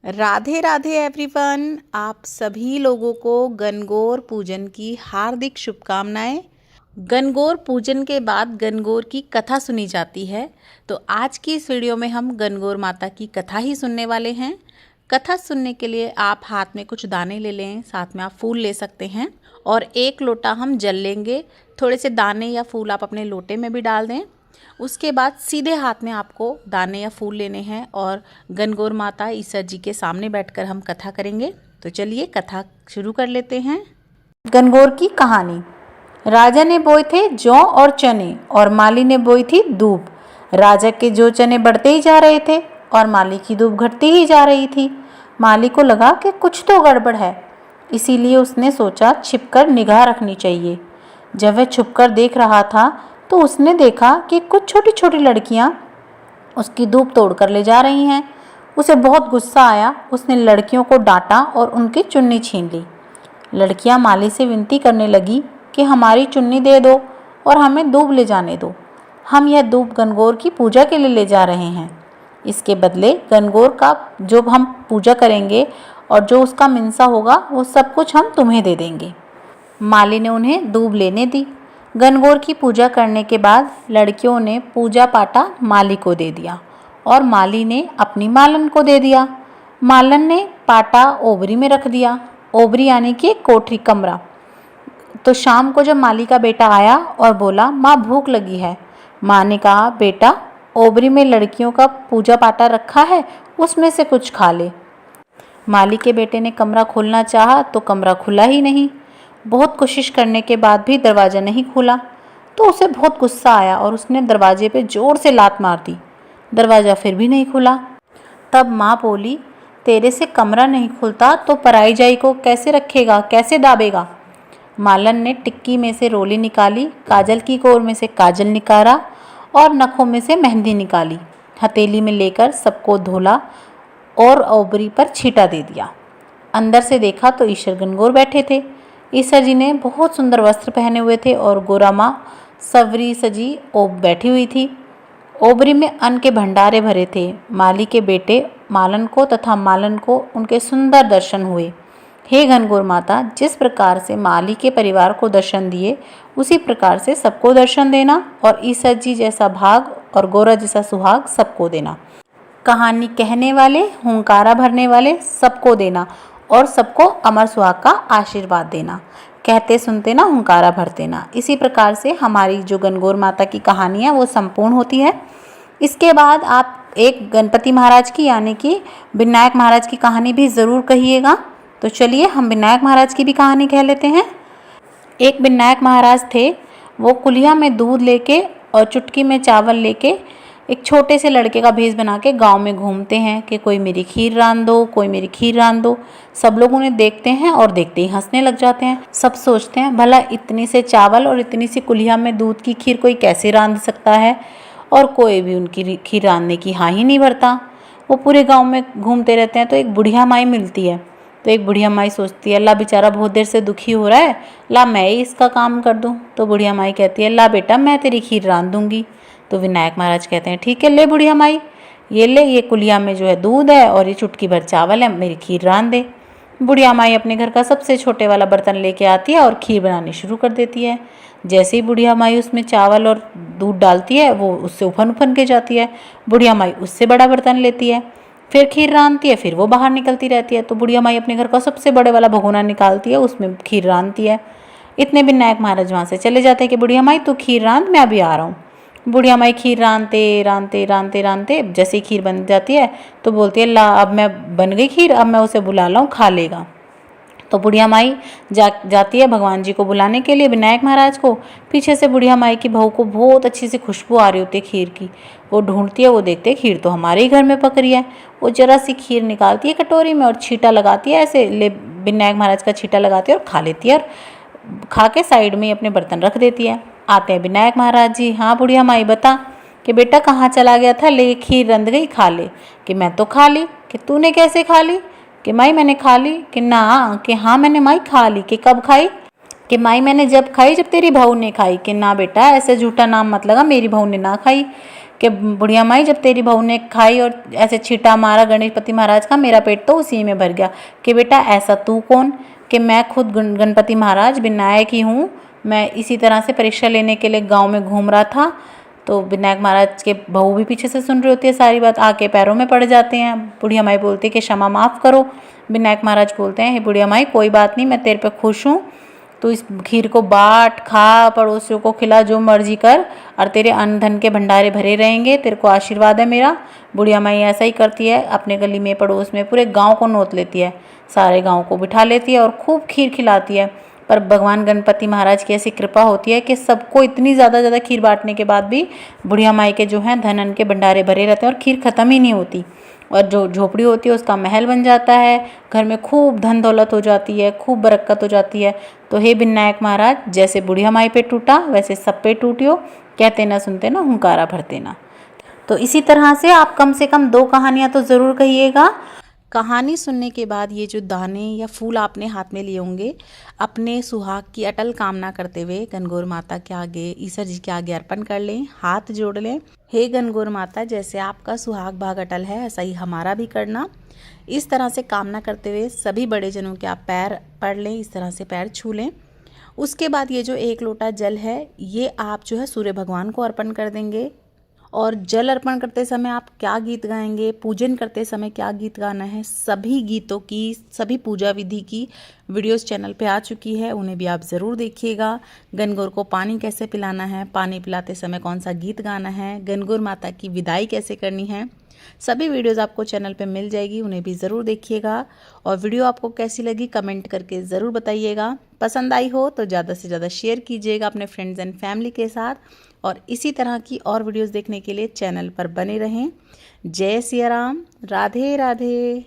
Radhe Radhe everyone. आप सभी लोगों को गणगौर पूजन की हार्दिक शुभकामनाएं। गणगौर पूजन के बाद गणगौर की कथा सुनी जाती है, तो आज की इस वीडियो में हम गणगौर माता की कथा ही सुनने वाले हैं। कथा सुनने के लिए आप हाथ में कुछ दाने ले लें, साथ में आप फूल ले सकते हैं और एक लोटा हम जल लेंगे। थोड़े से दाने या फूल आप अपने लोटे में भी डाल दें। उसके बाद सीधे हाथ में आपको दाने या फूल लेने हैं और गणगौर माता ईसर जी के सामने बैठकर हम कथा करेंगे। तो चलिए कथा शुरू कर लेते हैं। गणगौर की कहानी। राजा ने बोए थे जौ और चने और माली ने बोई थी दूब। राजा के जौ चने बढ़ते ही जा रहे थे और माली की दूब घटती ही जा रही थी। माली को लगा कि कुछ तो गड़बड़ है, इसीलिए उसने सोचा छिपकर निगाह रखनी चाहिए। जब वह छुपकर देख रहा था तो उसने देखा कि कुछ छोटी छोटी लड़कियां उसकी दूब तोड़कर ले जा रही हैं। उसे बहुत गुस्सा आया। उसने लड़कियों को डांटा और उनकी चुन्नी छीन ली। लड़कियां माली से विनती करने लगी कि हमारी चुन्नी दे दो और हमें दूब ले जाने दो। हम यह दूब गणगौर की पूजा के लिए ले जा रहे हैं। इसके बदले गणगौर का जो हम पूजा करेंगे और जो उसका मिंसा होगा वो सब कुछ हम तुम्हें दे देंगे। माली ने उन्हें दूब लेने दी। गणगौर की पूजा करने के बाद लड़कियों ने पूजा पाटा माली को दे दिया और माली ने अपनी मालन को दे दिया। मालन ने पाटा ओबरी में रख दिया। ओबरी यानी कि कोठरी, कमरा। तो शाम को जब माली का बेटा आया और बोला माँ भूख लगी है, माँ ने कहा बेटा ओबरी में लड़कियों का पूजा पाटा रखा है, उसमें से कुछ खा ले। माली के बेटे ने कमरा खोलना चाहा तो कमरा खुला ही नहीं। बहुत कोशिश करने के बाद भी दरवाज़ा नहीं खुला तो उसे बहुत गुस्सा आया और उसने दरवाजे पे ज़ोर से लात मार दी। दरवाज़ा फिर भी नहीं खुला। तब माँ बोली तेरे से कमरा नहीं खुलता तो पराई जाई को कैसे रखेगा, कैसे दाबेगा। मालन ने टिक्की में से रोली निकाली, काजल की कोर में से काजल निकाला और नखों में से मेहंदी निकाली। हथेली में लेकर सबको धोला और ओबरी पर छींटा दे दिया। अंदर से देखा तो ईश्वर गणगौर बैठे थे। ईसर जी ने बहुत सुंदर वस्त्र पहने हुए थे और गोरा माँ सवरी सजी बैठी हुई थी। ओबरी में अन्न के भंडारे भरे थे। माली के बेटे मालन को तथा मालन को उनके सुंदर दर्शन हुए। हे गणगौर माता, जिस प्रकार से माली के परिवार को दर्शन दिए उसी प्रकार से सबको दर्शन देना और ईसर जी जैसा भाग और गोरा जैसा सुहाग सबको देना। कहानी कहने वाले, हुंकारा भरने वाले सबको देना और सबको अमर सुहाग का आशीर्वाद देना। कहते सुनते ना, हुंकारा भरते ना। इसी प्रकार से हमारी जो गणगौर माता की कहानी है वो संपूर्ण होती है। इसके बाद आप एक गणपति महाराज की यानी कि विनायक महाराज की कहानी भी ज़रूर कहिएगा। तो चलिए हम विनायक महाराज की भी कहानी कह लेते हैं। एक विनायक महाराज थे। वो कुलिया में दूध लेके और चुटकी में चावल लेके एक छोटे से लड़के का भेष बना के गांव में घूमते हैं कि कोई मेरी खीर रांध दो, कोई मेरी खीर रांध दो। सब लोग उन्हें देखते हैं और देखते ही हंसने लग जाते हैं। सब सोचते हैं भला इतनी से चावल और इतनी सी कुलिया में दूध की खीर कोई कैसे रांध सकता है, और कोई भी उनकी खीर रांधने की हाँ ही नहीं भरता। वो पूरे गाँव में घूमते रहते हैं तो एक बुढ़िया माई मिलती है। तो एक बुढ़िया माई सोचती है ला बेचारा बहुत देर से दुखी हो रहा है, ला मैं ही इसका काम कर दूँ। तो बुढ़िया माई कहती है ला बेटा मैं तेरी खीर रांध दूँगी। तो विनायक महाराज कहते हैं ठीक है ले बुढ़िया माई, ये ले, ये कुलिया में जो है दूध है और ये चुटकी भर चावल है, मेरी खीर रांध दे। बुढ़िया माई अपने घर का सबसे छोटे वाला बर्तन लेके आती है और खीर बनानी शुरू कर देती है। जैसे ही बुढ़िया माई उसमें चावल और दूध डालती है वो उससे उफन उफन के जाती है। बुढ़िया माई उससे बड़ा बर्तन लेती है, फिर खीर रांधती है, फिर वो बाहर निकलती रहती है। तो बुढ़िया माई अपने घर का सबसे बड़े वाला भगोना निकालती है, उसमें खीर रांधती है। इतने विनायक महाराज वहाँ से चले जाते हैं कि बुढ़िया माई तू खीर रांध, मैं अभी आ रहा हूँ। बुढ़िया माई खीर रांधते जैसे ही खीर बन जाती है तो बोलती है ला अब मैं बन गई खीर, अब मैं उसे बुला लाऊं, खा लेगा। तो बुढ़िया माई जाती है भगवान जी को बुलाने के लिए, विनायक महाराज को। पीछे से बुढ़िया माई की बहू को बहुत अच्छी सी खुशबू आ रही होती है खीर की। वो ढूंढती है, वो देखते है खीर तो हमारे ही घर में पक रही है। वो जरा सी खीर निकालती है कटोरी में और छींटा लगाती है, ऐसे ले विनायक महाराज का छींटा लगाती है और खा लेती है और खा के साइड में अपने बर्तन रख देती है। आते हैं विनायक महाराज जी। हाँ बुढ़िया माई बता कि बेटा कहाँ चला गया था, ले खीर रंध गई, खा ले। कि मैं तो खा ली। कि तूने कैसे खा ली। कि माई मैंने खा ली। कि ना। कि हाँ मैंने माई खा ली। कि कब खाई। कि माई मैंने जब खाई जब तेरी बहू ने खाई। कि ना बेटा ऐसे झूठा नाम मत लगा, मेरी बहू ने ना खाई। कि बुढ़िया माई जब तेरी बहू ने खाई और ऐसे छींटा मारा गणपति महाराज का, मेरा पेट तो उसी में भर गया। कि बेटा ऐसा तू कौन? कि मैं खुद गणपति महाराज विनायक ही हूँ। मैं इसी तरह से परीक्षा लेने के लिए गांव में घूम रहा था, तो विनायक महाराज के बहू भी पीछे से सुन रही होती है सारी बात, आके पैरों में पड़ जाते हैं। बुढ़िया माई बोलती है कि क्षमा माफ़ करो। विनायक महाराज बोलते हैं, हे बुढ़िया माई कोई बात नहीं, मैं तेरे पे खुश हूँ, तो इस खीर को बांट, खा, पड़ोसियों को खिला, जो मर्जी कर, और तेरे अन्न धन के भंडारे भरे रहेंगे, तेरे को आशीर्वाद है मेरा। बुढ़िया माई ऐसा ही करती है, अपने गली में पड़ोस में पूरे गांव को नोत लेती है, सारे गांव को बिठा लेती है और खूब खीर खिलाती है। पर भगवान गणपति महाराज की ऐसी कृपा होती है कि सबको इतनी ज़्यादा खीर बांटने के बाद भी बुढ़िया माई के जो हैं धन के भंडारे भरे रहते हैं और खीर ख़त्म ही नहीं होती, और जो झोपड़ी होती है उसका महल बन जाता है, घर में खूब धन दौलत हो जाती है, खूब बरकत हो जाती है। तो हे विनायक महाराज, जैसे बुढ़िया माई पे टूटा वैसे सब पे टूटियो, कहते ना सुनते ना हुंकारा भरते ना। तो इसी तरह से आप कम से कम 2 कहानियाँ तो ज़रूर कहिएगा। कहानी सुनने के बाद ये जो दाने या फूल आपने हाथ में लिए होंगे, अपने सुहाग की अटल कामना करते हुए गणगौर माता के आगे, ईश्वर जी के आगे अर्पण कर लें, हाथ जोड़ लें। हे गणगौर माता, जैसे आपका सुहाग भाग अटल है ऐसा ही हमारा भी करना। इस तरह से कामना करते हुए सभी बड़े जनों के आप पैर पड़ लें, इस तरह से पैर छू लें। उसके बाद ये जो 1 लोटा जल है ये आप जो है सूर्य भगवान को अर्पण कर देंगे। और जल अर्पण करते समय आप क्या गीत गाएंगे, पूजन करते समय क्या गीत गाना है, सभी गीतों की, सभी पूजा विधि की वीडियोस चैनल पे आ चुकी है, उन्हें भी आप ज़रूर देखिएगा। गणगौर को पानी कैसे पिलाना है, पानी पिलाते समय कौन सा गीत गाना है, गणगौर माता की विदाई कैसे करनी है, सभी वीडियोस आपको चैनल पे मिल जाएगी, उन्हें भी ज़रूर देखिएगा। और वीडियो आपको कैसी लगी कमेंट करके ज़रूर बताइएगा। पसंद आई हो तो ज़्यादा से ज़्यादा शेयर कीजिएगा अपने फ्रेंड्स एंड फैमिली के साथ, और इसी तरह की और वीडियोस देखने के लिए चैनल पर बने रहें। जय सिया राम, राधे राधे।